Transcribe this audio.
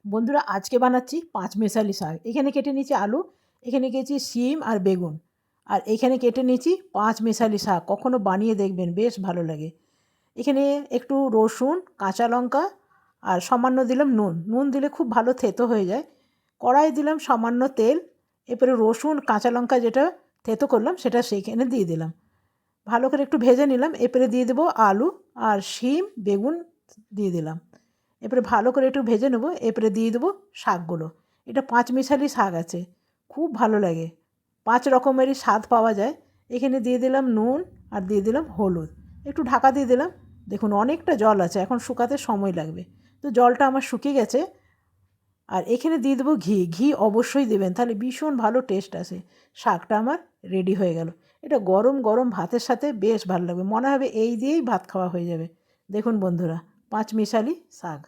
বন্ধুরা আজকে বানাচ্ছি পাঁচমেশালি শাক। এখানে কেটে নিয়েছি আলু, এখানে কেটেছি শিম আর বেগুন, আর এখানে কেটে নিয়েছি পাঁচমেশালি শাক। কখনো বানিয়ে দেখবেন, বেশ ভালো লাগে। এখানে একটু রসুন, কাঁচা লঙ্কা আর সামান্য দিলাম নুন। নুন দিলে খুব ভালো থেতো হয়ে যায়। কড়াই দিলাম সামান্য তেল, এরপরে রসুন কাঁচা লঙ্কা যেটা থেতো করলাম সেটা সেইখানে দিয়ে দিলাম। ভালো করে একটু ভেজে নিলাম। এরপরে দিয়ে দেবো আলু আর শিম বেগুন দিয়ে দিলাম। এরপরে ভালো করে একটু ভেজে নেবো। এরপরে দিয়ে দেবো শাকগুলো। এটা পাঁচমিশালি শাক আছে, খুব ভালো লাগে। 5 রকমেরই স্বাদ পাওয়া যায়। এখানে দিয়ে দিলাম নুন আর দিয়ে দিলাম হলুদ, একটু ঢাকা দিয়ে দিলাম। দেখুন অনেকটা জল আছে, এখন শুকাতে সময় লাগবে। তো জলটা আমার শুকিয়ে গেছে। আর এখানে দিয়ে দেবো ঘি। ঘি অবশ্যই দেবেন, তাহলে ভীষণ ভালো টেস্ট আসে। শাকটা আমার রেডি হয়ে গেল। এটা গরম গরম ভাতের সাথে বেশ ভালো লাগবে, মনে হবে এই দিয়েই ভাত খাওয়া হয়ে যাবে। দেখুন বন্ধুরা, পাঁচমিশালি শাক।